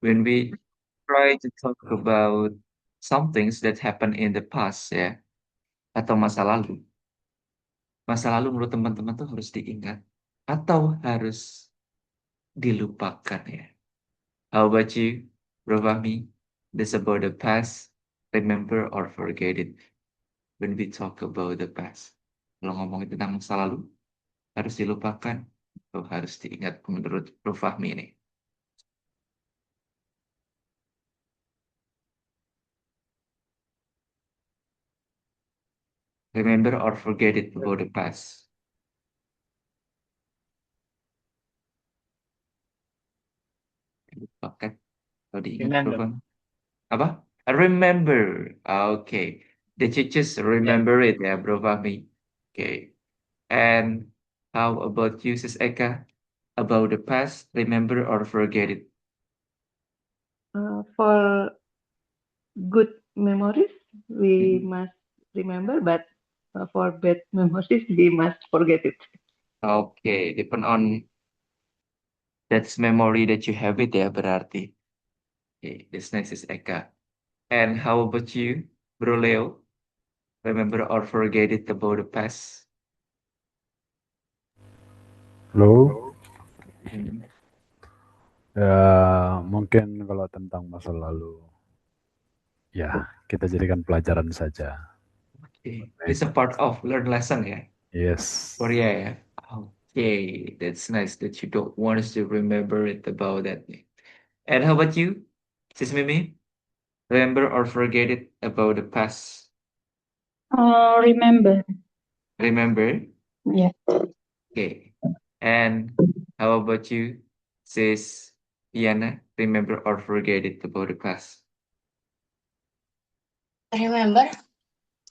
when we try to talk about some things that happened in the past ya, atau masa lalu. Masa lalu menurut teman-teman tuh harus diingat atau harus dilupakan ya. How about you, Bro Fahmi? This about the past, remember or forget it when we talk about the past. Kalau ngomongin tentang masa lalu, harus dilupakan atau harus diingat menurut Bro Fahmi ini. Remember or forget it about the past. Lupakan atau diingat Bro Remember. Fahmi. Apa? Remember. Okay. The just Yeah. remember it ya, Bro Fahmi. Okay. And how about you, Sis Eka? About the past, remember or forget it? For good memories, we Mhm. must remember, but for bad memories, we must forget it. Okay, depend on that's memory that you have it ya berarti. Okay, this next is Eka. And how about you, Bro Leo? Remember or forget it about the past? Halo, Mhm. ya mungkin kalau tentang masa lalu, ya kita jadikan pelajaran saja. Okay, it's a part of learn lesson ya. Yes. Korea ya. Okay, that's nice that you don't want us to remember it about that. And how about you, Sis Mimi? Remember or forget it about the past? Remember. Remember? Yeah. Okay. And how about you, Sis Yana? Remember or forget it about the past? Remember.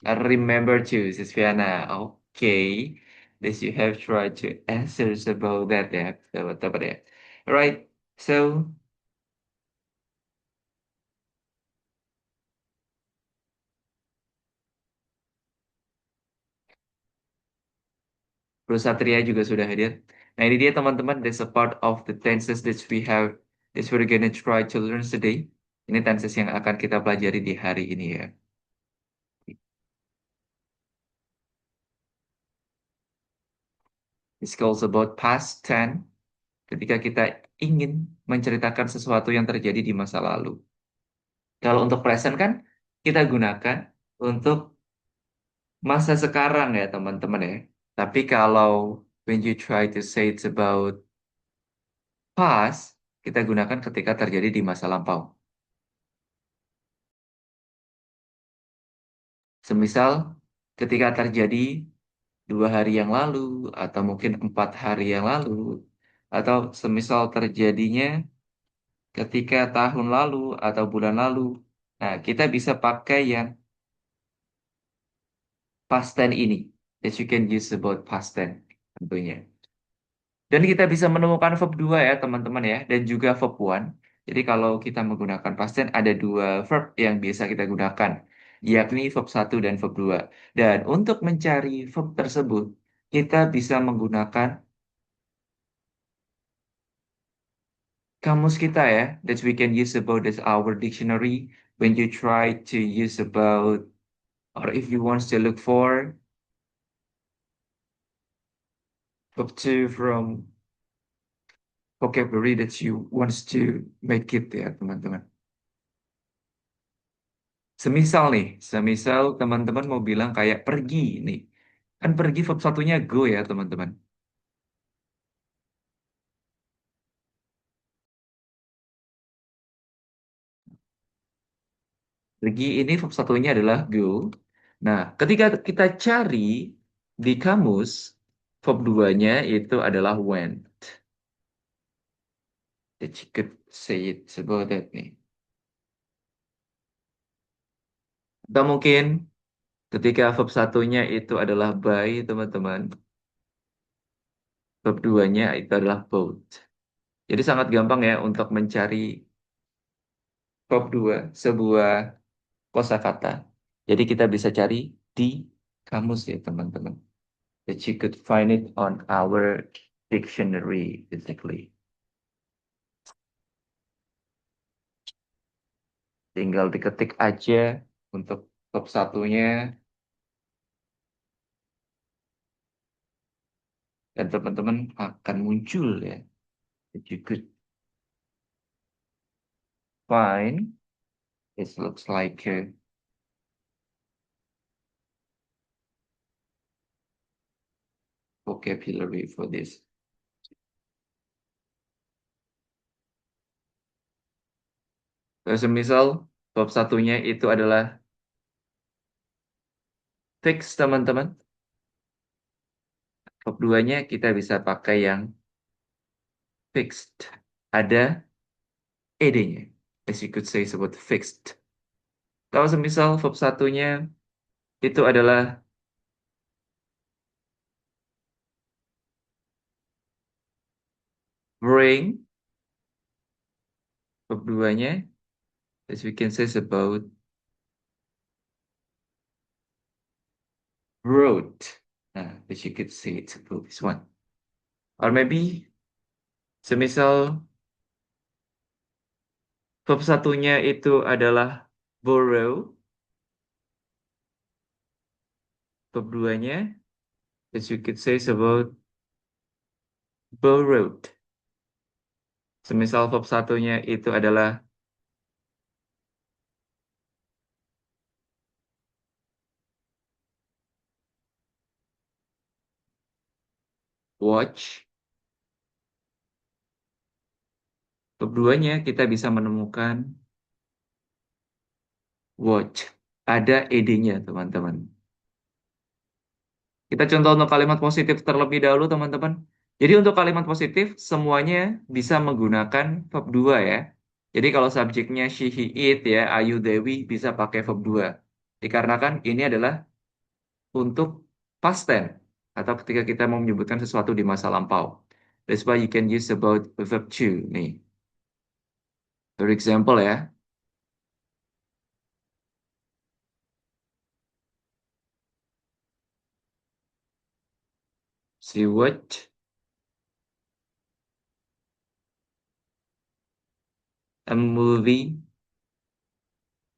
Remember too, Sis Fiana. Okay. This you have tried to answers about that ya. Dapat ya. Alright. So Bro Satria juga sudah hadir. Nah ini dia teman-teman, that's a part of the tenses that we have, that we're gonna try to learn today. Ini tenses yang akan kita pelajari di hari ini ya. It's called about past tense, ketika kita ingin menceritakan sesuatu yang terjadi di masa lalu. Kalau untuk present kan, kita gunakan untuk masa sekarang ya teman-teman ya. Tapi kalau when you try to say it's about past, kita gunakan ketika terjadi di masa lampau. Semisal ketika terjadi 2 hari yang lalu, atau mungkin 4 hari yang lalu, atau semisal terjadinya ketika tahun lalu atau bulan lalu. Nah, kita bisa pakai yang past tense ini. That you can use about past tense tentunya. Dan kita bisa menemukan verb 2 ya teman-teman ya, dan juga verb one. Jadi kalau kita menggunakan past tense ada 2 verb yang biasa kita gunakan, yakni verb satu dan verb 2. Dan untuk mencari verb tersebut, kita bisa menggunakan kamus kita ya, that we can use about as our dictionary when you try to use about, or if you want to look for verb 2 from vocabulary that you wants to make it ya teman-teman. Semisal teman-teman mau bilang kayak pergi nih. Kan pergi verb satunya go ya teman-teman. Pergi ini verb satunya adalah go. Nah, ketika kita cari di kamus, verb 2-nya itu adalah went. That you could say it about that nih. Atau mungkin ketika verb satunya itu adalah by, teman-teman. Verb 2-nya itu adalah both. Jadi sangat gampang ya untuk mencari verb 2 sebuah kosakata. Jadi kita bisa cari di kamus ya teman-teman. That you could find it on our dictionary basically. Tinggal diketik aja untuk verb satunya dan teman-teman akan muncul ya. You could find, it looks like a vocabulary for this. Semisal verb satunya itu adalah fix, teman-teman. Verb duanya kita bisa pakai yang fixed. Ada ed-nya. As you could say sebut fixed. Kalau semisal verb satunya itu adalah bring, verb duanya, as we can say about wrote. Nah, as you could say it's about this one. Or maybe semisal verb satunya itu adalah borrow, verb duanya, as you could say about borrowed. Semisal verb satunya itu adalah watch, verb duanya kita bisa menemukan watch. Ada ed-nya, teman-teman. Kita contoh untuk kalimat positif terlebih dahulu, teman-teman. Jadi untuk kalimat positif, semuanya bisa menggunakan verb 2 ya. Jadi kalau subjeknya she, he, it ya, Ayu, Dewi bisa pakai verb 2. Dikarenakan ini adalah untuk past tense atau ketika kita mau menyebutkan sesuatu di masa lampau. That's why you can use about verb 2 nih. For example ya, she watched a movie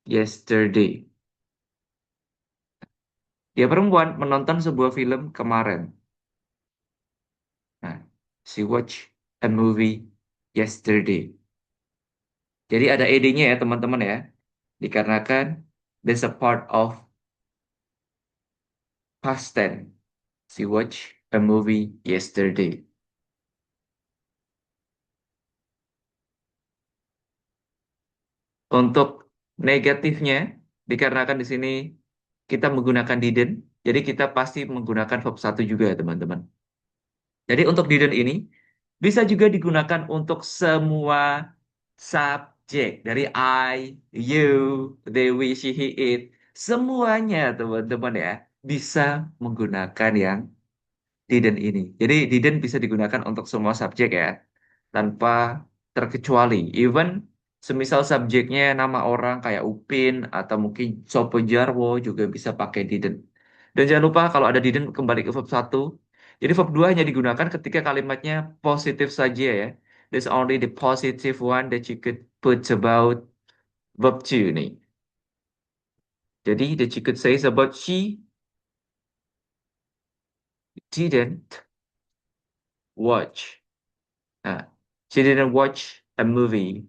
yesterday. Dia perempuan menonton sebuah film kemarin. Nah, she watched a movie yesterday. Jadi ada ed-nya ya teman-teman ya. Dikarenakan there's a part of past tense. She watched a movie yesterday. Untuk negatifnya, dikarenakan di sini kita menggunakan didn't, jadi kita pasti menggunakan verb satu juga ya teman-teman. Jadi untuk didn't ini bisa juga digunakan untuk semua subjek dari I, you, they, we, she, he, it. Semuanya teman-teman ya bisa menggunakan yang didn't ini. Jadi didn't bisa digunakan untuk semua subjek ya, tanpa terkecuali. Even semisal subjeknya nama orang kayak Upin atau mungkin Sopo Jarwo juga bisa pakai didn't. Dan jangan lupa kalau ada didn't kembali ke verb satu. Jadi verb 2 hanya digunakan ketika kalimatnya positif saja ya. There's only the positive one that you could put about verb 2 nih. Jadi that you could say is about she didn't watch. Nah, she didn't watch a movie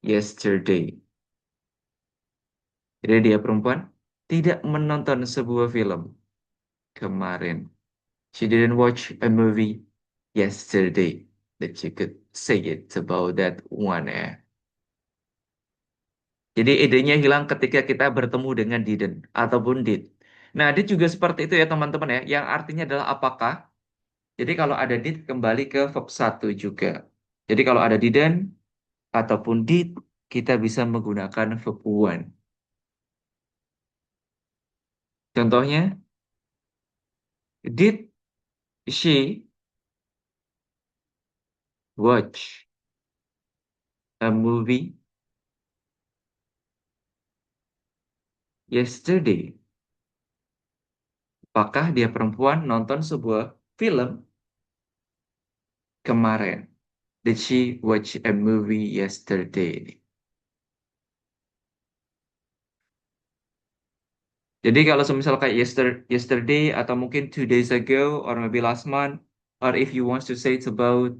yesterday. Jadi dia perempuan tidak menonton sebuah film kemarin. She didn't watch a movie yesterday. That you could say it about that one ya. Jadi idenya hilang ketika kita bertemu dengan didn't ataupun did. Nah, did juga seperti itu ya teman-teman ya. Yang artinya adalah apakah. Jadi kalau ada did kembali ke verb satu juga. Jadi kalau ada didn't ataupun did, kita bisa menggunakan verb one. Contohnya, did she watch a movie yesterday? Apakah dia perempuan nonton sebuah film kemarin? Did she watch a movie yesterday? Jadi kalau semisal kayak yesterday atau mungkin 2 days ago or maybe last month, or if you want to say it's about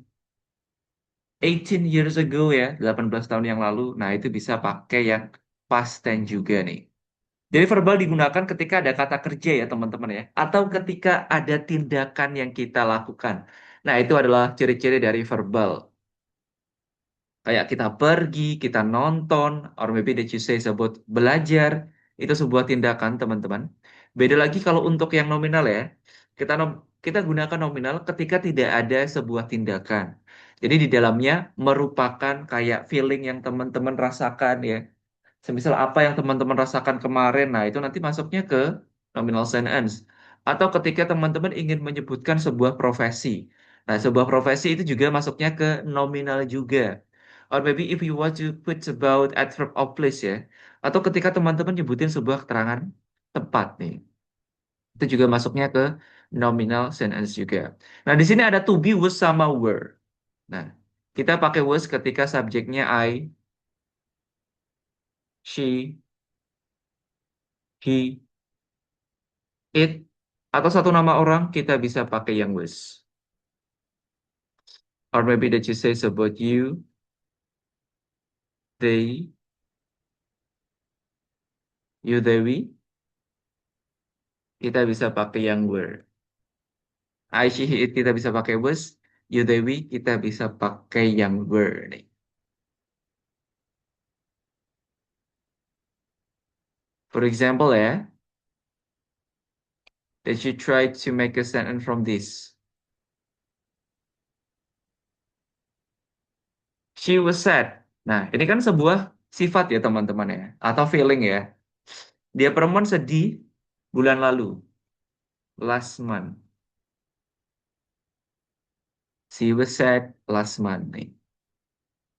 18 years ago ya, 18 tahun yang lalu, nah itu bisa pakai yang past tense juga nih. Jadi verbal digunakan ketika ada kata kerja ya teman-teman ya, atau ketika ada tindakan yang kita lakukan. Nah itu adalah ciri-ciri dari verbal. Kayak kita pergi, kita nonton, or maybe that you say about belajar, itu sebuah tindakan teman-teman. Beda lagi kalau untuk yang nominal ya, kita gunakan nominal ketika tidak ada sebuah tindakan. Jadi di dalamnya merupakan kayak feeling yang teman-teman rasakan ya. Semisal apa yang teman-teman rasakan kemarin, nah itu nanti masuknya ke nominal sentence. Atau ketika teman-teman ingin menyebutkan sebuah profesi. Nah, sebuah profesi itu juga masuknya ke nominal juga. Or maybe if you want to put about adverb of place ya. Atau ketika teman-teman nyebutin sebuah keterangan tempat nih. Itu juga masuknya ke nominal sentence juga. Nah, di sini ada to be, was sama were. Nah, kita pakai was ketika subjeknya I, she, he, it, atau satu nama orang kita bisa pakai yang was. Or maybe that you say about you, they, you, Dewi, kita bisa pakai yang were. I, she, he, it kita bisa pakai was. You, Dewi, kita bisa pakai yang were nih. For example ya, that you try to make a sentence from this. She was sad. Nah, ini kan sebuah sifat ya teman-teman ya, atau feeling ya. Dia perempuan sedih bulan lalu, last month. She was sad last month nih.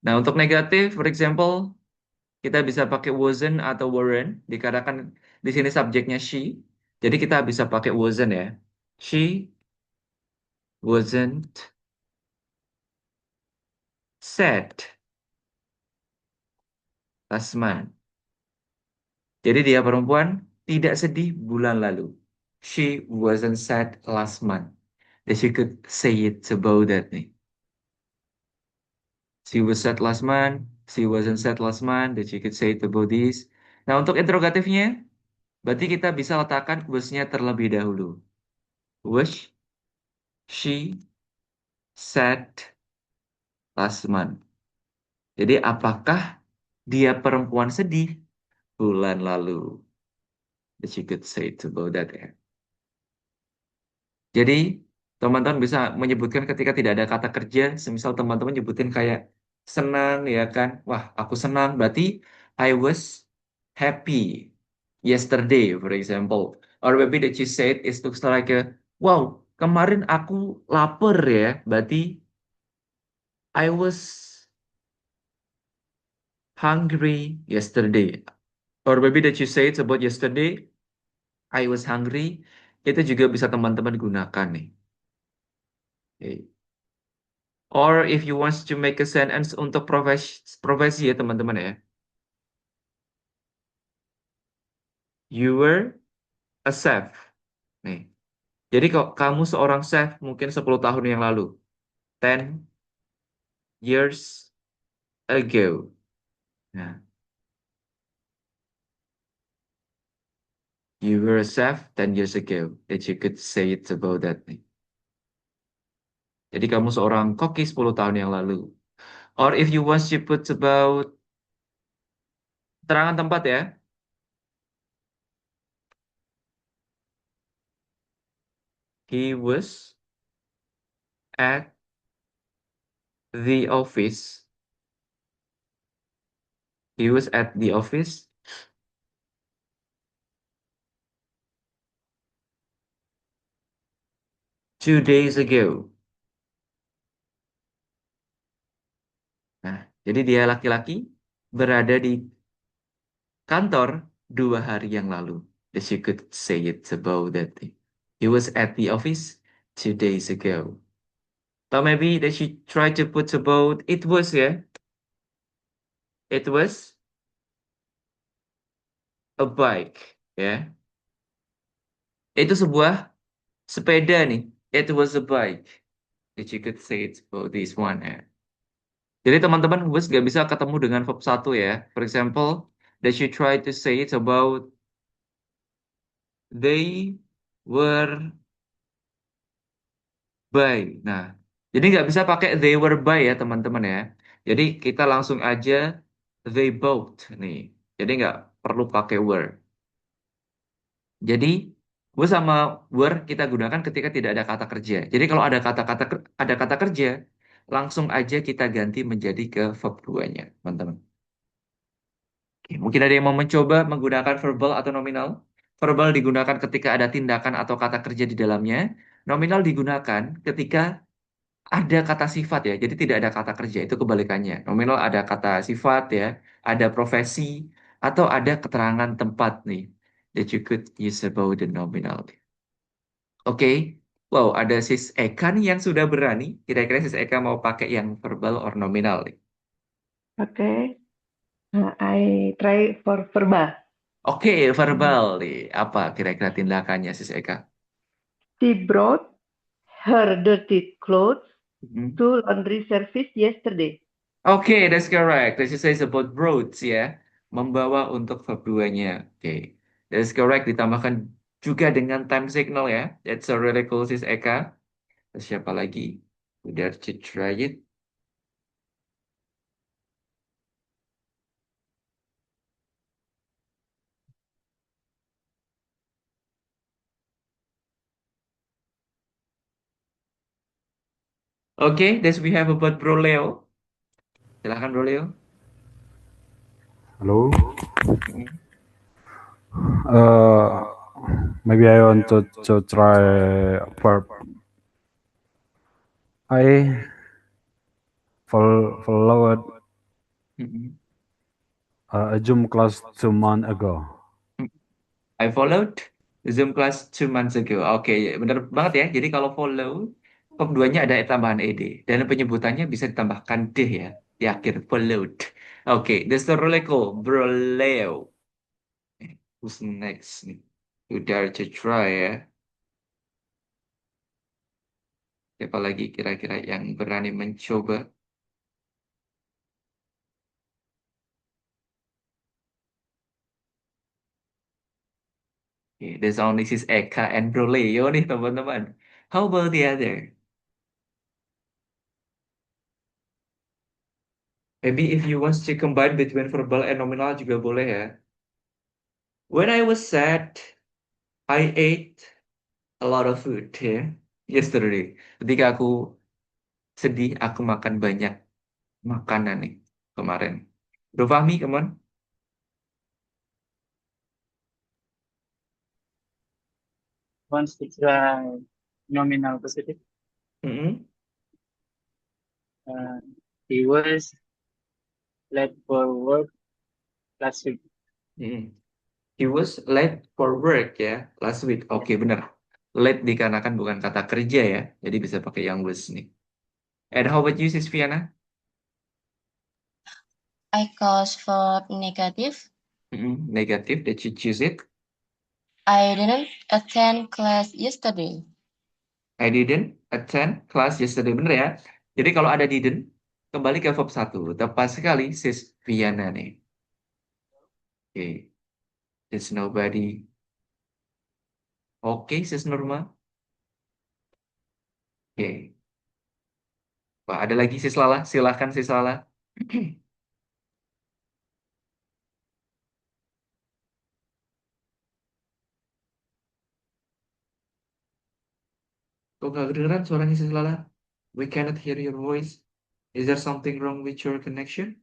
Nah, untuk negatif, for example, kita bisa pakai wasn't atau weren't, dikarenakan di sini subjeknya she. Jadi kita bisa pakai wasn't ya. She wasn't sad last month. Jadi dia perempuan tidak sedih bulan lalu. She wasn't sad last month. That she could say it about that nih. She was sad last month. She wasn't sad last month. That she could say it about this. Nah, untuk interrogatifnya, berarti kita bisa letakkan was-nya terlebih dahulu. Was she sad last month? Jadi apakah dia perempuan sedih bulan lalu? That she could say it about that ya. Jadi teman-teman bisa menyebutkan ketika tidak ada kata kerja, semisal teman-teman nyebutin kayak senang ya kan, wah aku senang, berarti I was happy yesterday, for example. Or maybe that you said is looks like a, wow, kemarin aku lapar ya, berarti I was hungry yesterday. Or maybe that you say it's about yesterday, I was hungry, itu juga bisa teman-teman gunakan nih. Oke. Or if you want to make a sentence untuk profesi ya teman-teman ya. You were a chef. Nih. Jadi kok kamu seorang chef mungkin 10 tahun yang lalu. 10 years ago. Nah, you were a chef 10 years ago. That you could say it about that nih. Jadi kamu seorang koki 10 tahun yang lalu. Or if you want to put about terangan tempat ya. He was at the office. He was at the office 2 days ago. Nah, jadi dia laki-laki berada di kantor 2 hari yang lalu. That you could say it about that. He was at the office 2 days ago. Atau maybe that she tried to put about it was ya. It was a bike ya. Itu sebuah sepeda nih. It was a bike. That you could say it about this one ya. Jadi teman-teman was gak bisa ketemu dengan verb satu ya. For example, that she tried to say it about they were by. Nah, jadi nggak bisa pakai they were by ya teman-teman ya. Jadi kita langsung aja they both nih. Jadi nggak perlu pakai were. Jadi were sama were kita gunakan ketika tidak ada kata kerja. Jadi kalau ada kata kerja, langsung aja kita ganti menjadi ke verb 2-nya, teman-teman. Oke, mungkin ada yang mau mencoba menggunakan verbal atau nominal. Verbal digunakan ketika ada tindakan atau kata kerja di dalamnya. Nominal digunakan ketika ada kata sifat ya, jadi tidak ada kata kerja, itu kebalikannya. Nominal ada kata sifat ya, ada profesi, atau ada keterangan tempat nih, that you could use about the nominal. Oke, wow, ada sis Eka nih yang sudah berani. Kira-kira sis Eka mau pakai yang verbal or nominal nih? Okay. I try for verbal. Oke, verbal nih. Apa kira-kira tindakannya sis Eka? She brought her dirty clothes Mhm. to laundry service yesterday. Oke, that's correct. This is about roads ya. Membawa untuk verb 2-nya. Oke. That's correct. Ditambahkan juga dengan time signal ya. That's a really cool sis Eka. Terus siapa lagi? Udah to try it. Oke, this we have about Bro Leo. Silahkan Bro Leo. Hello. Mhm. Uh, Maybe I want to try verb. I followed Mhm. a Zoom class 2 months ago. I followed Zoom class 2 months ago. Oke, bener banget ya. Jadi kalau follow, verb 2-nya ada tambahan ed. Dan penyebutannya bisa ditambahkan d ya. Di akhir, followed. Oke, that's really cool. Bro Leo. Who's next nih? You dare to try ya. Siapa lagi kira-kira yang berani mencoba? Okay, there's only sis Eka and Bro Leo nih teman-teman. How about the other? Maybe if you want to combine between verbal and nominal juga boleh ya. When I was sad, I ate a lot of food ya. Yesterday. Ketika aku sedih, aku makan banyak makanan nih kemarin. Bro Fahmi, come on. Wants to try nominal positive. Mm-mm. Uh, he was late for work last week. Mm-mm. He was late for work ya last week. Oke, bener. Late dikarenakan bukan kata kerja ya. Jadi bisa pakai yang was nih. And how about you, Sis Fiana? I cause for negative. Mm-mm. Negative, that you choose it. I didn't attend class yesterday. I didn't attend class yesterday. Bener ya? Jadi kalau ada didn't, kembali ke verb 1. Tepat sekali, Sis Fiana nih. Oke. There's nobody. Oke, Sis Nurma. Oke. Wah, ada lagi Sis Lala. Silahkan Sis Lala. Kok gak kedengeran suaranya Sis Lala? We cannot hear your voice. Is there something wrong with your connection?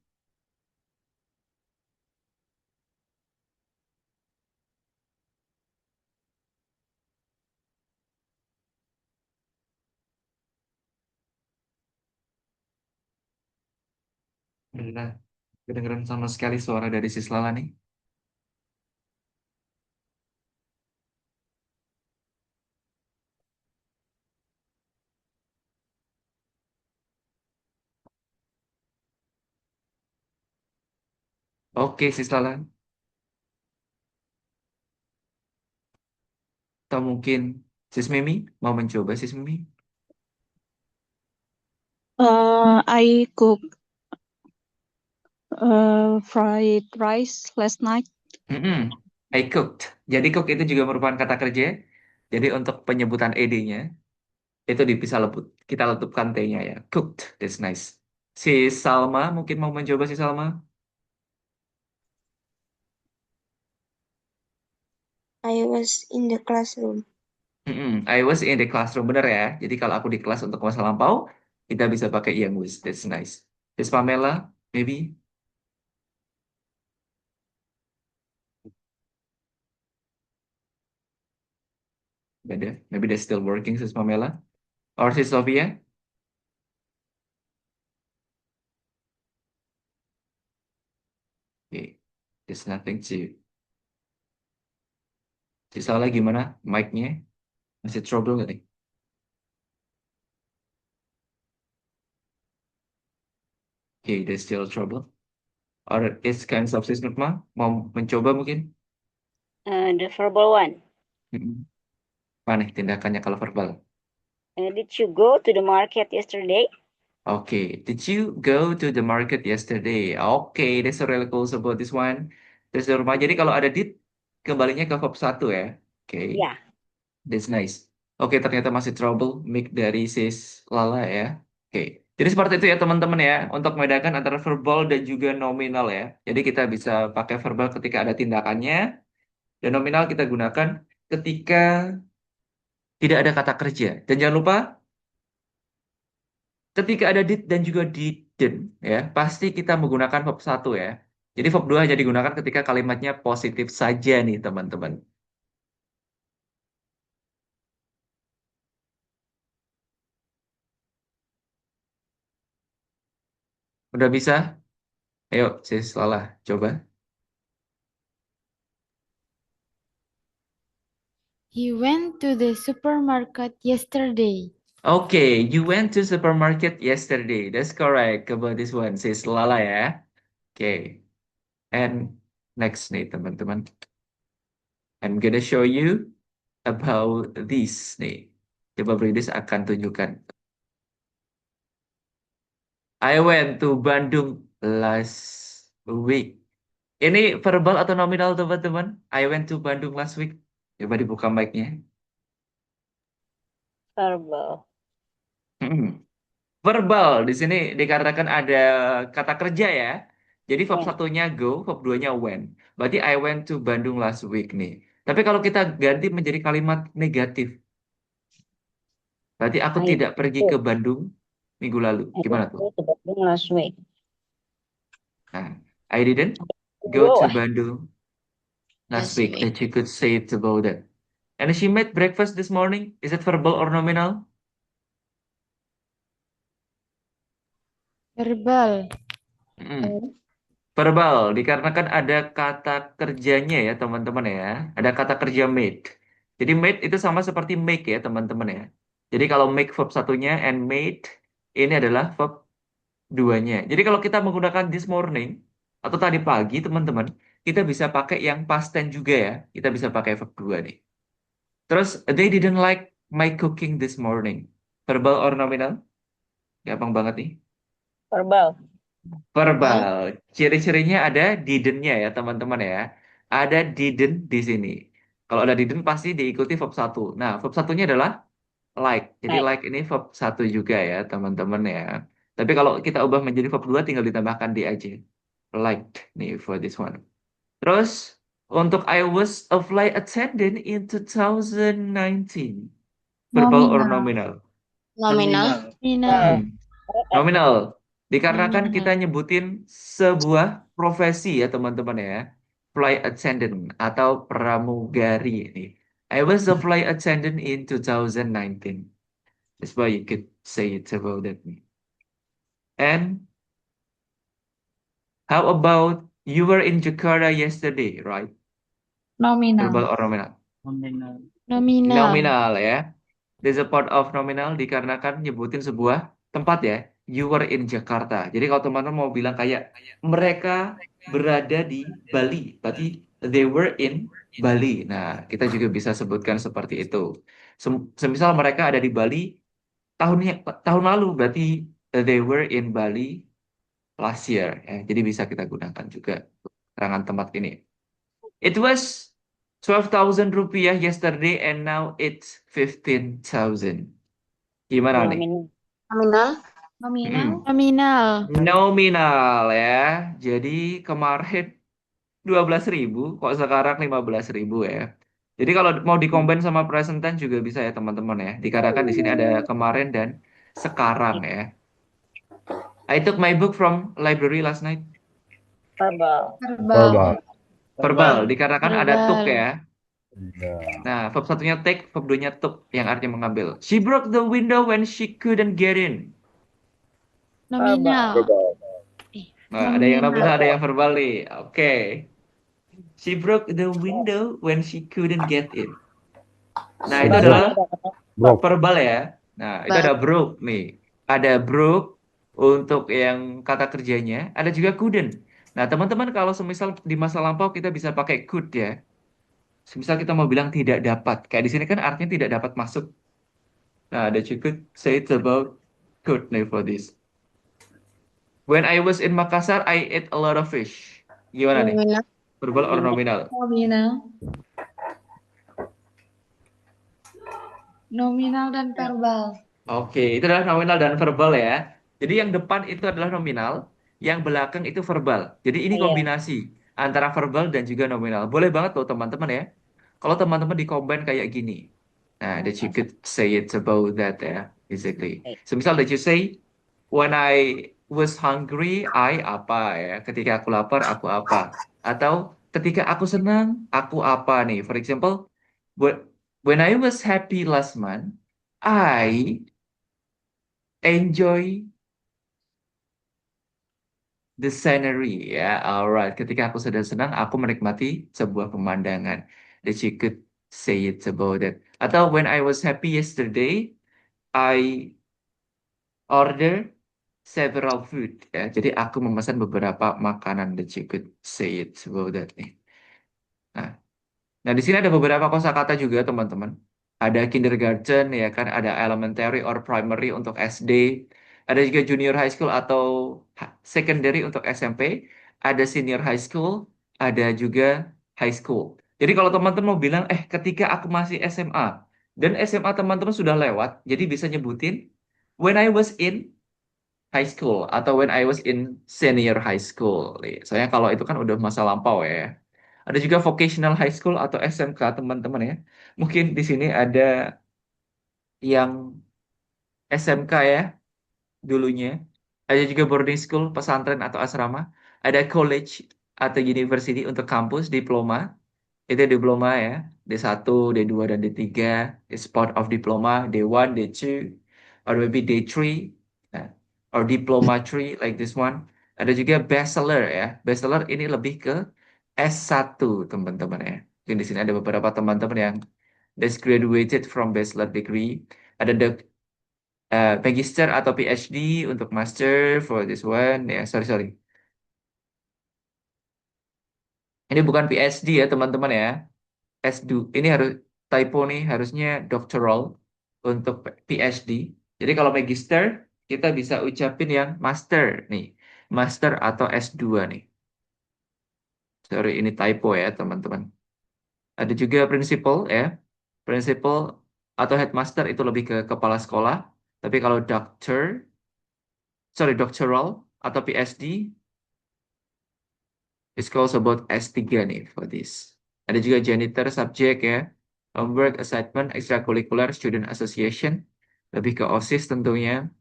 Benar. Kedengeran sama sekali suara dari Sis Lala nih. Oke, sis Lala. Atau mungkin sis Mimi mau mencoba sis Mimi? I cooked fried rice last night. Mm-mm. I cooked. Jadi cook itu juga merupakan kata kerja. Jadi untuk penyebutan ed-nya itu dipisah lebut. Kita letupkan t-nya ya. Cooked. That's nice. Si Salma mungkin mau mencoba si Salma? I was in the classroom. Mm-mm. I was in the classroom. Bener ya. Jadi kalau aku di kelas untuk masa lampau, kita bisa pakai yang was. That's nice. Sis Pamela, maybe? Beda. Maybe they're still working, Sis Pamela. Or Sis Sofia? Okay. There's nothing to. Sis Lala gimana? Mic-nya? Masih trouble nggak nih? Okay, there's still trouble. Or is kind of Sis Nurma? Mau mencoba mungkin? The verbal one. Mm-mm. Apa nih tindakannya kalau verbal? Did you go to the market yesterday? Okay, did you go to the market yesterday? Okay, that's so really cool about this one. Terus di rumah, jadi kalau ada did, kembalinya ke verb 1 ya. Okay, Yeah. that's nice. Oke, ternyata masih trouble mic dari sis Lala ya. Oke, jadi seperti itu ya teman-teman ya, untuk membedakan antara verbal dan juga nominal ya. Jadi kita bisa pakai verbal ketika ada tindakannya, dan nominal kita gunakan ketika tidak ada kata kerja. Dan jangan lupa, ketika ada did dan juga didn't ya, pasti kita menggunakan verb 1 ya. Jadi verb 2 hanya digunakan ketika kalimatnya positif saja nih teman-teman. Udah bisa? Ayo, sis Lala, coba. He went to the supermarket yesterday. Okay, you went to supermarket yesterday. That's correct about this one, sis Lala ya. Okay, and next nih teman-teman. I'm gonna show you about this nih. Coba Bridis akan tunjukkan. I went to Bandung last week. Ini verbal atau nominal teman-teman? I went to Bandung last week. Coba dibuka mic-nya. Verbal. Verbal di sini dikarenakan ada kata kerja ya. Jadi verb Yeah. satunya go, verb duanya went. Berarti I went to Bandung last week nih. Tapi kalau kita ganti menjadi kalimat negatif, berarti aku I tidak pergi ke Bandung minggu lalu. Gimana tuh? go to Bandung last week. Nah, I didn't go Go. to Bandung last Last week. week. That you could say it about that. And she made breakfast this morning. Is it verbal or nominal? Verbal. Mm. Verbal, dikarenakan ada kata kerjanya ya teman-teman ya. Ada kata kerja made. Jadi made itu sama seperti make ya teman-teman ya. Jadi kalau make verb satunya and made, ini adalah verb duanya. Jadi kalau kita menggunakan this morning atau tadi pagi teman-teman, kita bisa pakai yang past tense juga ya. Kita bisa pakai verb dua nih. Terus, they didn't like my cooking this morning. Verbal or nominal? Gampang banget nih. Verbal. Verbal. Ciri-cirinya ada didn't-nya ya, teman-teman ya. Ada didn't di sini. Kalau ada didn't pasti diikuti verb 1. Nah, verb satunya adalah like. Jadi Like. like ini verb 1 juga ya, teman-teman ya. Tapi kalau kita ubah menjadi verb 2 tinggal ditambahkan di aja. Liked nih for this one. Terus untuk I was a flight attendant in 2019. Verbal or nominal? Nominal. Nominal. Nominal. Dikarenakan Nominal. kita nyebutin sebuah profesi ya teman-teman ya. Flight attendant atau pramugari ini. I was a flight attendant in 2019. That's why you could say it about that. And how about you were in Jakarta yesterday, right? Verbal Nominal. or nominal? Nominal. Nominal. Nominal ya. There's a part of nominal dikarenakan nyebutin sebuah tempat ya. you were in Jakarta. Jadi kalau teman-teman mau bilang kayak mereka berada di Bali, berarti they were in Bali. Nah, kita juga bisa sebutkan seperti itu. Semisal mereka ada di Bali tahun lalu, berarti they were in Bali last year. Ya, jadi bisa kita gunakan juga keterangan tempat ini. It was 12,000 rupiah yesterday and now it's 15,000. Gimana nih? Nominal. Nominal. Nominal. Nominal ya. Jadi kemarin 12.000, kok sekarang 15.000 ya. Jadi kalau mau dikombin sama present tense juga bisa ya teman-teman ya. Dikarenakan di sini ada kemarin dan sekarang ya. I took my book from library last night. Verbal. Verbal. Verbal, dikarenakan ada took Verbal. ya. Ya. Nah, verb satunya take, verb duanya took yang artinya mengambil. She broke the window when she couldn't get in. Nominal. Nah, ada yang nominal, Nominal. ada yang verbal nih. Oke. She broke the window when she couldn't get in. Nah, itu adalah Broke. verbal ya. Nah, itu ada broke nih. Ada broke untuk yang kata kerjanya. Ada juga couldn't. Nah, teman-teman kalau semisal di masa lampau kita bisa pakai could ya. Semisal kita mau bilang tidak dapat. Kayak di sini kan artinya tidak dapat masuk. Nah, that you could say it about could nih for this. When I was in Makassar, I ate a lot of fish. Gimana nih? Nominal. Verbal or nominal? Nominal dan verbal. Oke, itu adalah nominal dan verbal ya. Jadi yang depan itu adalah nominal, yang belakang itu verbal. Jadi ini Iya. kombinasi antara verbal dan juga nominal. Boleh banget loh teman-teman ya. Kalau teman-teman di-combine kayak gini. Nah, that you could say it about that ya, basically. Semisal that you say, when I was hungry, I apa ya. Ketika aku lapar, aku apa. Atau ketika aku senang, aku apa nih. For example, when I was happy last month, I enjoy the scenery ya. Alright, ketika aku sedang senang, aku menikmati sebuah pemandangan. That you could say it about that. Atau when I was happy yesterday, I order several food ya. Jadi aku memesan beberapa makanan. That you could say it about that nih. Nah, di sini ada beberapa kosakata juga teman-teman. Ada kindergarten ya kan, ada elementary or primary untuk SD, ada juga junior high school atau secondary untuk SMP, ada senior high school, ada juga high school. Jadi kalau teman-teman mau bilang, ketika aku masih SMA dan SMA teman-teman sudah lewat, jadi bisa nyebutin when I was in high school atau when I was in senior high school. Soalnya kalau itu kan udah masa lampau ya. Ada juga vocational high school atau SMK teman-teman ya. Mungkin di sini ada yang SMK ya dulunya. Ada juga boarding school, pesantren atau asrama. Ada college atau university untuk kampus, diploma. Itu diploma ya. D1, D2, dan D3. It's part of diploma. D1, D2, or maybe D3. Nah, or diploma 3 like this one. Ada juga bachelor ya. Bachelor ini lebih ke S1 teman-teman ya. Mungkin di sini ada beberapa teman-teman yang just graduated from bachelor degree. Ada magister atau PhD untuk master for this one. Ya, sorry. Ini bukan PhD ya teman-teman ya. S2. Ini harus typo nih, harusnya doctoral untuk PhD. Jadi kalau magister, kita bisa ucapin yang master nih. Master atau S2 nih. Sorry, ini typo ya teman-teman. Ada juga principal ya. Principal atau headmaster itu lebih ke kepala sekolah. Tapi kalau doctoral atau PhD, it's called about S3 nih for this. Ada juga janitor subject ya. Homework, assignment, extracurricular, student association. Lebih ke OSIS tentunya.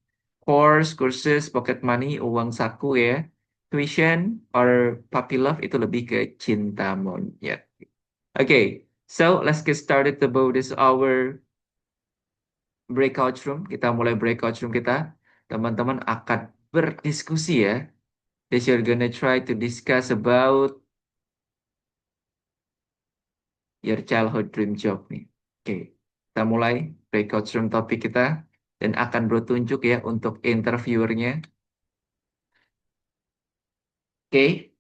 Course, kursus, pocket money, uang saku ya. Tuition or puppy love itu lebih ke cinta monyet. Okay, so let's get started about this our breakout room. Kita mulai breakout room kita. Teman-teman akan berdiskusi ya. That you're gonna try to discuss about your childhood dream job nih. Oke, kita mulai breakout room topik kita. dan akan bro tunjuk ya untuk interviewernya. Oke,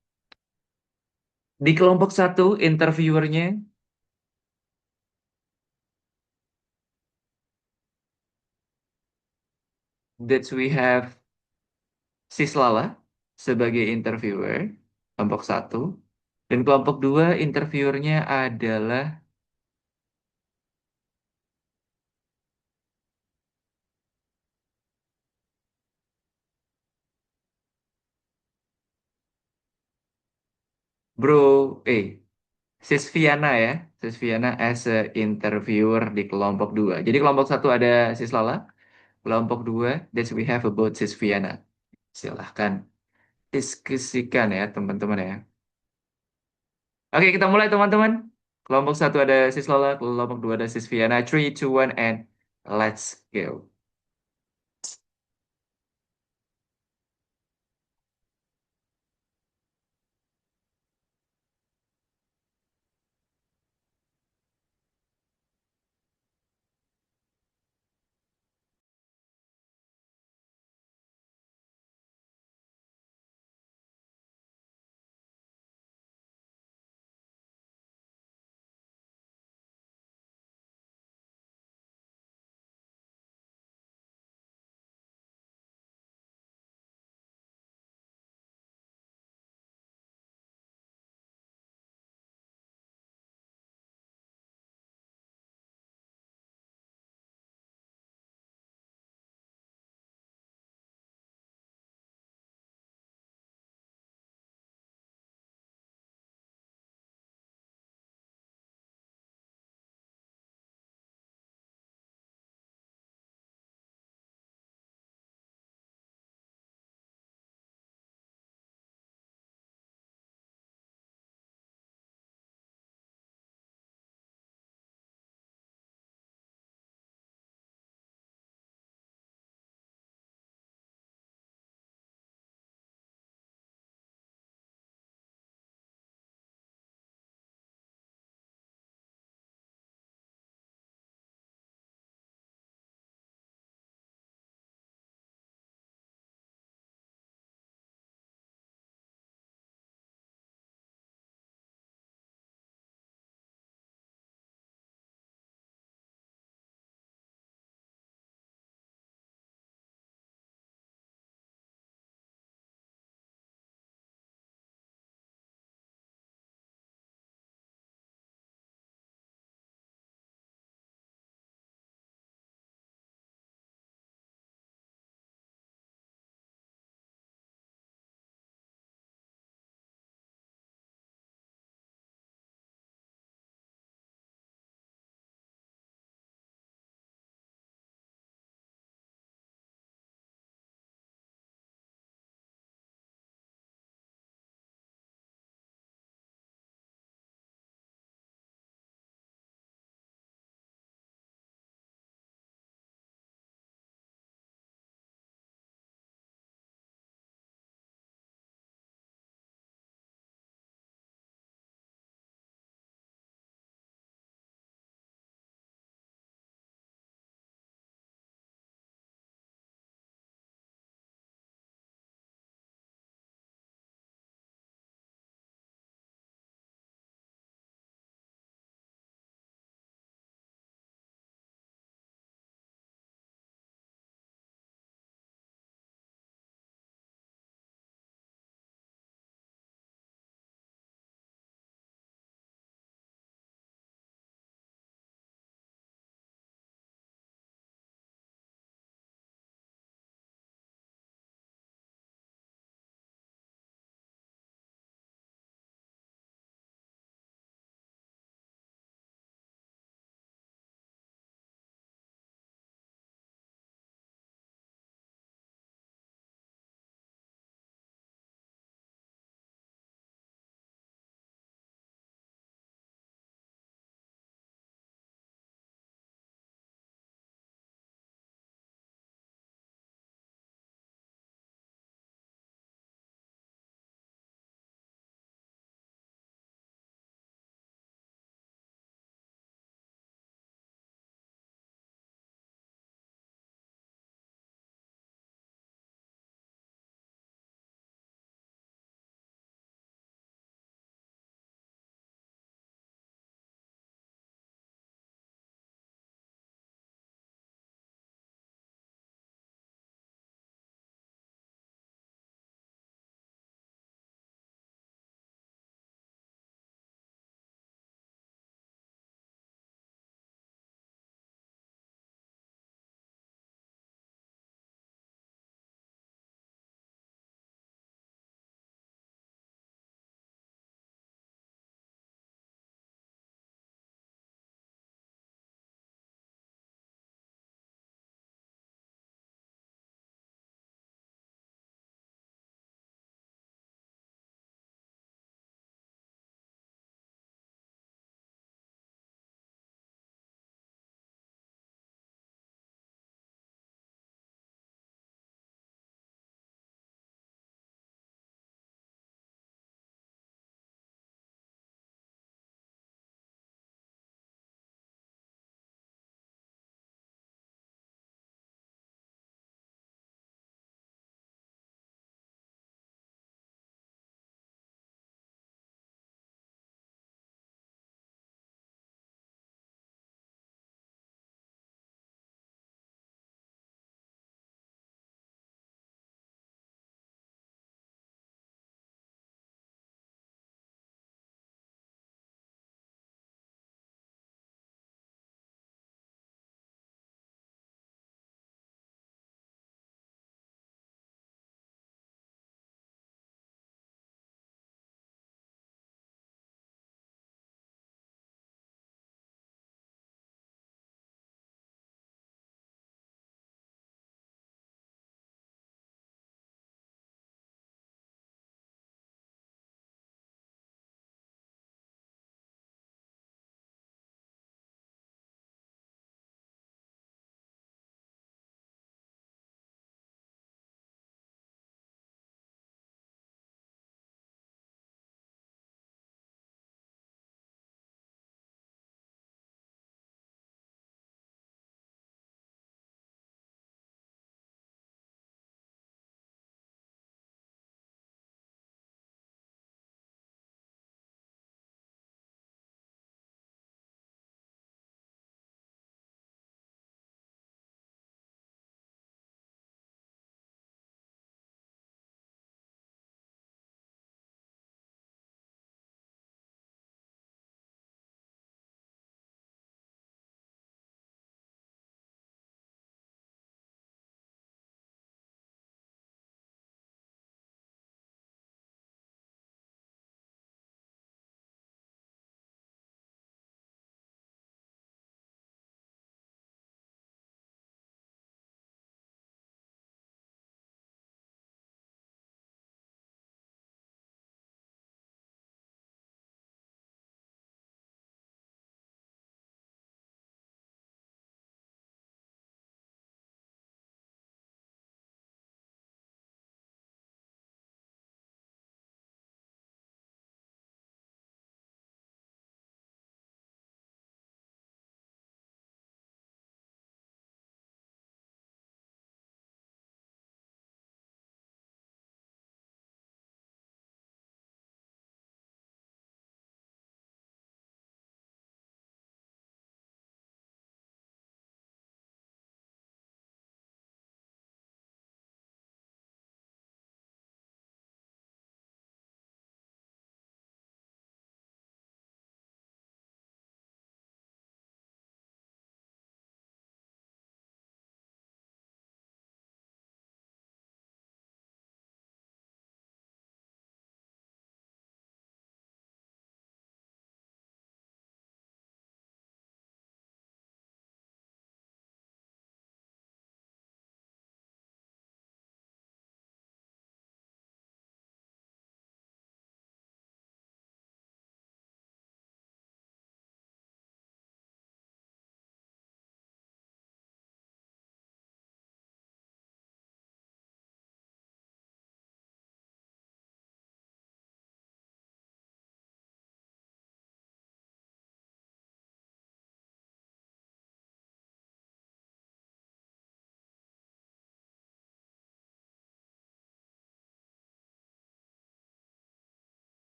di kelompok 1 interviewernya that we have Sis Lala sebagai interviewer kelompok 1 dan kelompok 2 interviewernya adalah Bro Sis Viana ya. Sis Viana as a interviewer di kelompok 2. Jadi kelompok 1 ada Sis Lala, kelompok 2 that we have about Sis Viana. Silahkan diskusikan ya teman-teman ya. Oke, kita mulai teman-teman. Kelompok 1 ada Sis Lala, kelompok 2 ada Sis Viana. 3, 2, 1, and let's go.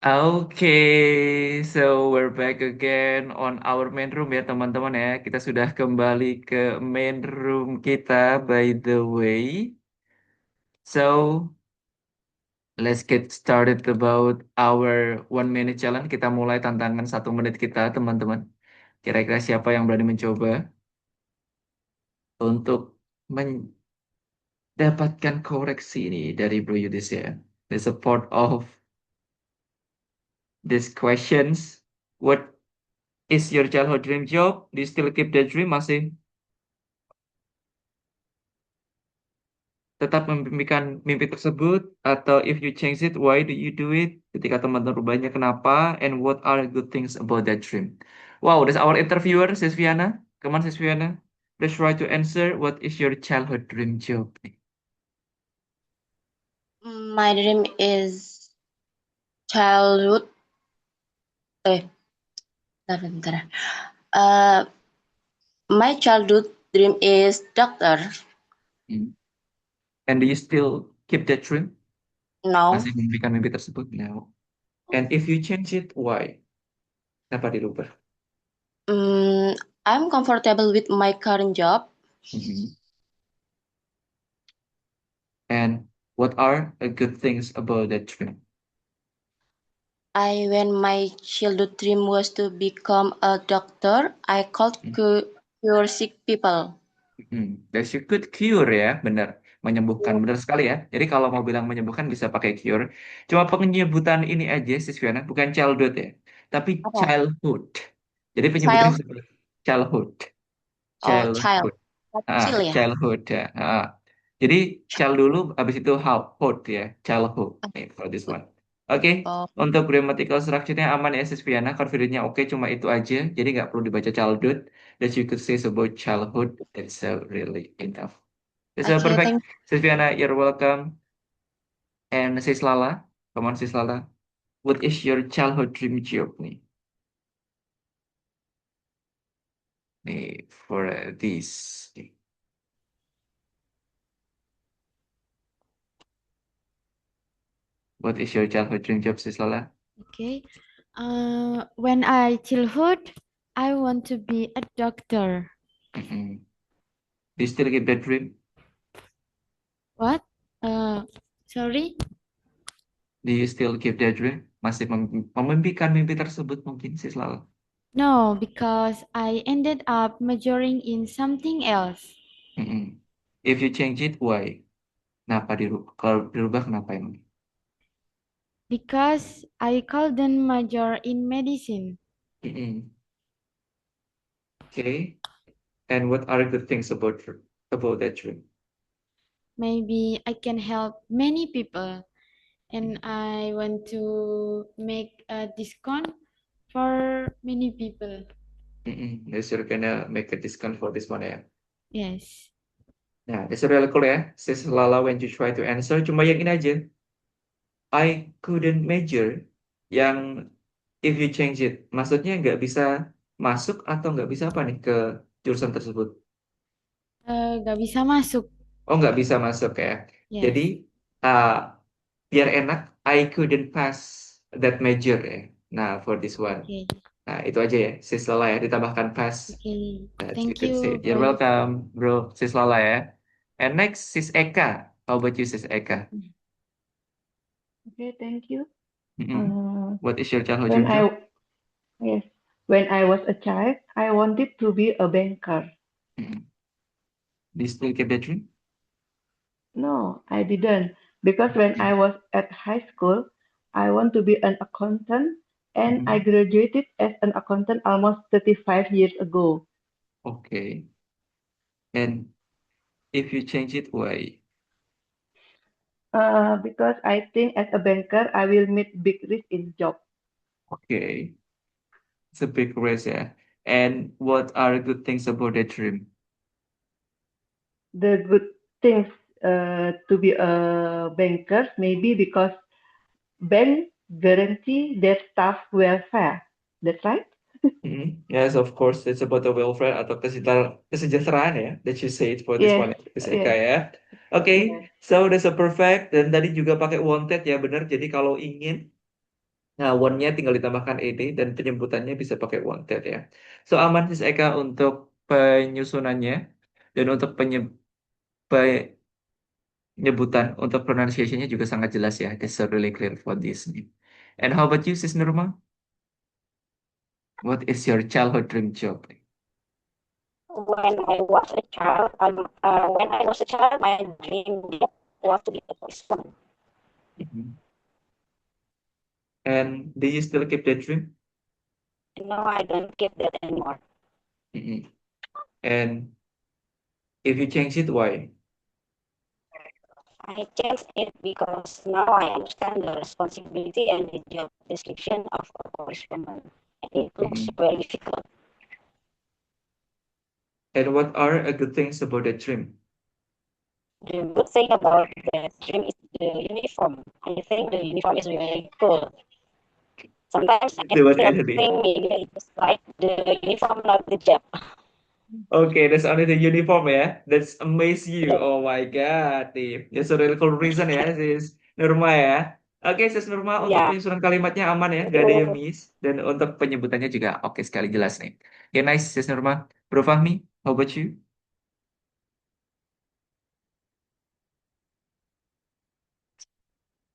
Okay, so we're back again on our main room ya teman-teman ya. Kita sudah kembali ke main room kita by the way. So let's get started about our 1 minute challenge. Kita mulai tantangan 1 menit kita teman-teman. Kira-kira siapa yang berani mencoba untuk mendapatkan koreksi ini dari Bro Yudis ya. The support of these questions. What is your childhood dream job? Do you still keep that dream? Masih tetap memimpikan mimpi tersebut? Atau if you change it, why do you do it? Ketika teman-teman rubahnya, kenapa? And what are good things about that dream? Wow, that's our interviewer, Sisviana. Come on, Sisviana. Let's try to answer. What is your childhood dream job? My dream is childhood. Bentar. My childhood dream is doctor. And do you still keep that dream? No. Masih memimpikan mimpi tersebut? No. And if you change it, why? Kenapa dirubah? I'm comfortable with my current job. And what are the good things about that dream? When my childhood dream was to become a doctor, I could cure sick people. That's a good cure ya, benar. Menyembuhkan, benar sekali ya. Jadi kalau mau bilang menyembuhkan bisa pakai cure. Cuma penyebutan ini aja, Sisviana, bukan childhood ya, tapi Apa? childhood. Jadi penyebutannya seperti childhood. Child. Kecil ya? Childhood ya. Jadi child dulu, habis itu hood ya, childhood. For this one. Oke, untuk grammatical structure-nya aman ya Sisviana, confidence-nya oke, cuma itu aja. Jadi nggak perlu dibaca childhood. That you could say about childhood, that's really enough. That's perfect. Sisviana, you're welcome. And Sislala, come on Sislala. What is your childhood dream job nih? Nih, for this. What is your childhood dream job, Sislala? Okay. When I childhood, I want to be a doctor. Do you still keep that dream? What? Sorry? Do you still keep that dream? Masih memimpikan mimpi tersebut mungkin, Sislala? No, because I ended up majoring in something else. If you change it, why? Kenapa dirubah? Kalau dirubah, kenapa emang? Because I couldn't major in medicine. Okay. And what are good things about that dream? Maybe I can help many people, and I want to make a discount for many people. Yes, you're gonna make a discount for this one ya. Yes. Nah, that's really cool ya. Sis Lala, when you try to answer, cuma yang ini aja. I couldn't major. Yang if you change it, maksudnya nggak bisa masuk atau nggak bisa apa nih ke jurusan tersebut? Nggak bisa masuk. Oh, nggak bisa masuk ya. Yes. Jadi biar enak, I couldn't pass that major ya. Nah, for this one. Okay. Nah, itu aja ya. Sis Lala ya, ditambahkan pass. Okay. That's Thank good to say. you, You're bro. welcome, bro. Sis Lala ya. And next, Sis Eka. How about you, Sis Eka? Okay, thank you. What is your childhood When dream job? when I was a child, I wanted to be a banker. Do you still keep that dream? No, I didn't. Because when I was at high school, I want to be an accountant, and I graduated as an accountant almost 35 years ago. Okay. And if you change it, why? Because I think as a banker, I will meet big risk in job. Okay. It's a big risk, yeah. And what are good things about that dream? The good things to be a banker, maybe because bank guarantee their staff welfare. That's right? Yes, of course. It's about the welfare atau kesejahteraan ya. That you say it for this one, Miss Eka ya. Okay, so that's a perfect. Dan tadi juga pakai wanted ya, benar. Jadi kalau ingin, Nah, want-nya tinggal ditambahkan ed dan penyebutannya bisa pakai wanted ya. So aman Sis Eka untuk penyusunannya dan untuk penyebutan untuk pronunciation-nya juga sangat jelas ya. That's so really clear for this name. And how about you, Sis Nurma? What is your childhood dream job? When I was a child, my dream job was to be a policeman. Mhm. And do you still keep that dream? No, I don't keep that anymore. Mhm. And if you change it, why? I changed it because now I understand the responsibility and the job description of a policeman. It looks Mhm. very difficult. And what are good things about that dream? The good thing about the dream is the uniform. I think the uniform is very cool. Sometimes I The one still entity. think maybe it's like the uniform, not the job. Okay, that's only the uniform ya. That's amaze you. Yeah. Oh my God, Tip. That's a real cool reason ya, Sis Nurma ya. Oke, Sis Nurma, untuk Yeah. penyusunan kalimatnya aman ya, gak ada yang miss. Dan untuk penyebutannya juga oke sekali jelas nih. Oke, nice, Sis Nurma. Bro Fahmi, how about you?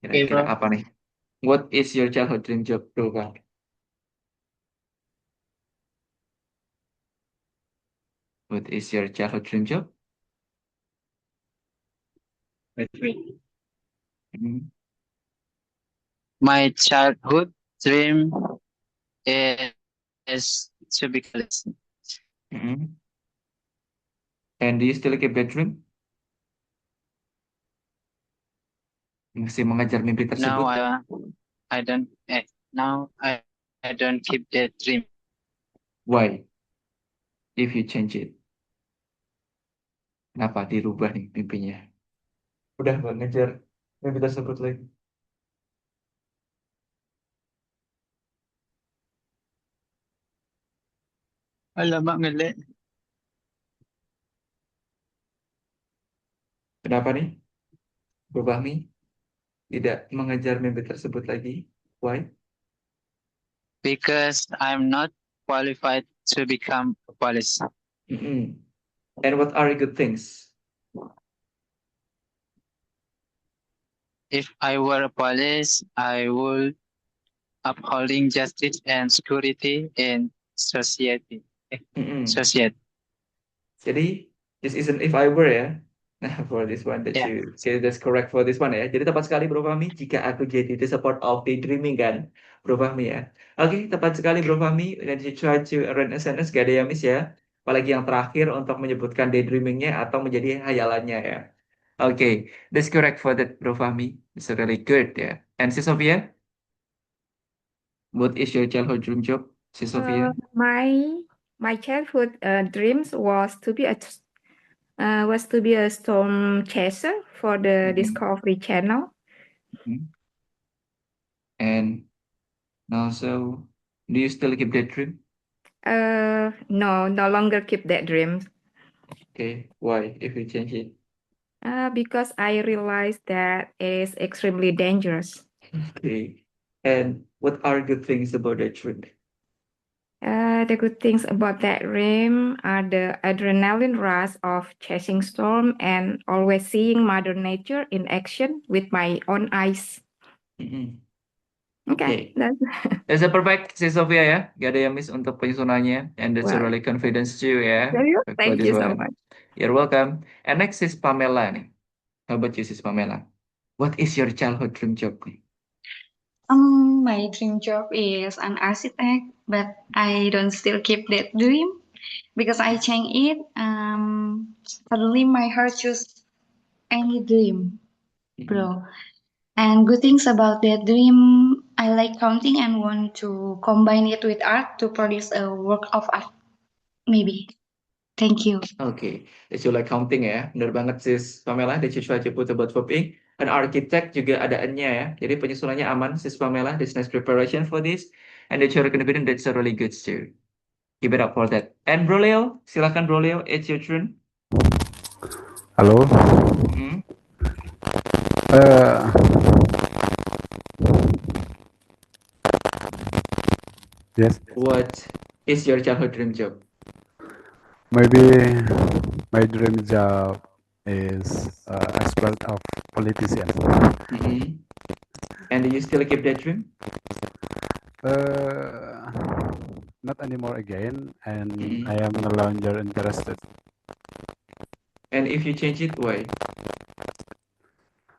Okay, Kira-kira bro. apa nih? What is your childhood dream job, Bro Fahmi? What is your childhood dream job? Mhm. My childhood dream is to be police. Mhm. And do you still keep that dream? Masih mengejar mimpi Now tersebut? I don't now I don't keep that dream. Why? If you change it. Kenapa dirubah nih mimpinya? Udah nggak ngejar mimpi tersebut lagi. Alamak ngelik. Kenapa nih? Bro Fahmi tidak mengejar mimpi tersebut lagi. Why? Because I'm not qualified to become a police. Mm-mm. And what are good things? If I were a police, I would upholding justice and security in society. Mm-mm. Society. Jadi, this isn't if I were ya. Nah, for this one that Yeah. you say that's correct for this one ya. Jadi tepat sekali Bro Fahmi jika aku jadi the support of daydreaming kan, Bro Fahmi ya. Oke, tepat sekali Bro Fahmi. Dan you try to run a sentence gak ada yang miss ya. Apalagi yang terakhir untuk menyebutkan daydreamingnya atau menjadi hayalannya ya. Oke, that's correct for that Bro Fahmi. It's really good ya. And si Sofia, what is your childhood dream job, si Sofia? My childhood dreams was to be a storm chaser for the Mhm. Discovery Channel. Mhm. And also, do you still keep that dream? No longer keep that dream. Okay, why? If you change it. Because I realized that it is extremely dangerous. Okay. And what are good things about that dream? The good things about that dream are the adrenaline rush of chasing storm and always seeing Mother Nature in action with my own eyes. Mhm. Okay, that's That's a perfect, si Sofia ya. Gak ada yang miss untuk penyusunannya. And that's a Wow. really confidence too ya. Serious? For Thank this you so one. much. You're welcome. And next is Pamela nih. How about you, sis Pamela? What is your childhood dream job nih? My dream job is an architect, but I don't still keep that dream because I change it. Suddenly my heart choose any dream, bro. And good things about that dream, I like counting and want to combine it with art to produce a work of art. Maybe. Thank you. Okay, that you like counting ya. Bener banget sis Pamela. That you try to put about verb-ing. An architect juga ada n-nya ya. Jadi penyusunannya aman sis Pamela. This nice preparation for this. And that you're confident, that's a really good too. Keep it up for that. And Bro Leo, silakan Bro Leo, it's your turn. Halo. Hmm? Yes, What is your childhood dream job? maybe my dream job is expert of politician. Mhm. And do you still keep that dream? Not anymore again, and Mhm. I am no longer interested And if you change it, why?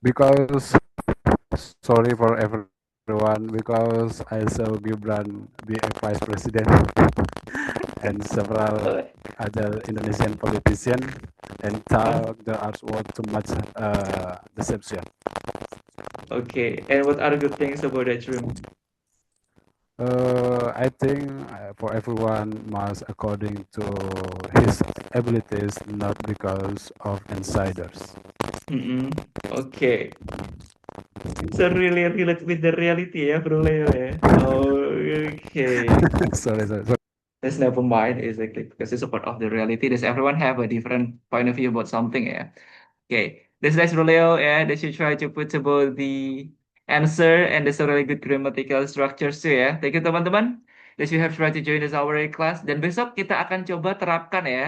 because sorry for everyone, because I saw Gibran be a vice president and several other Indonesian politicians and thought there was too much deception. Okay. And what are good things about that dream? I think for everyone must according to his abilities, not because of insiders. Okay. So really relate with the reality ya, Bro Leo ya. Okay. sorry. Let's never mind, exactly, because it's a part of the reality. Does everyone have a different point of view about something ya? Okay. This is Leo ya. That you try to put about the answer, and there's a really good grammatical structures too ya. Thank you teman-teman. That you have tried to join us our class. Dan besok kita akan coba terapkan ya.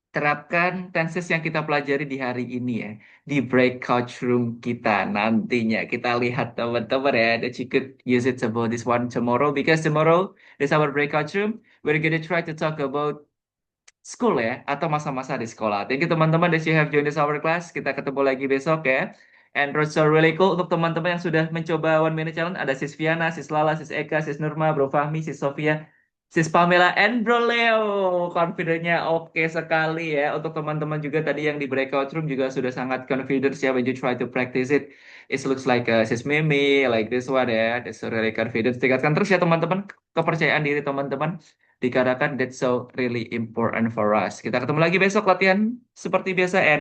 Terapkan tenses yang kita pelajari di hari ini ya, di breakout room kita nantinya. Kita lihat teman-teman ya, that you could use it about this one tomorrow, because tomorrow is our breakout room. We're gonna try to talk about school ya, atau masa-masa di sekolah. Thank you teman-teman that you have joined us our class. Kita ketemu lagi besok ya. And also really cool untuk teman-teman yang sudah mencoba One Minute Challenge. Ada Sis Viana, Sis Lala, Sis Eka, Sis Nurma, Bro Fahmi, Sis Sofia, Sis Pamela, and Bro Leo. Confident-nya oke sekali ya. Untuk teman-teman juga tadi yang di breakout room juga sudah sangat confident ya when you try to practice it. It looks like Sis Mimi, like this one ya. That's really confident. Tingkatkan terus ya teman-teman. Kepercayaan diri teman-teman. Dikarenakan that's so really important for us. Kita ketemu lagi besok latihan seperti biasa.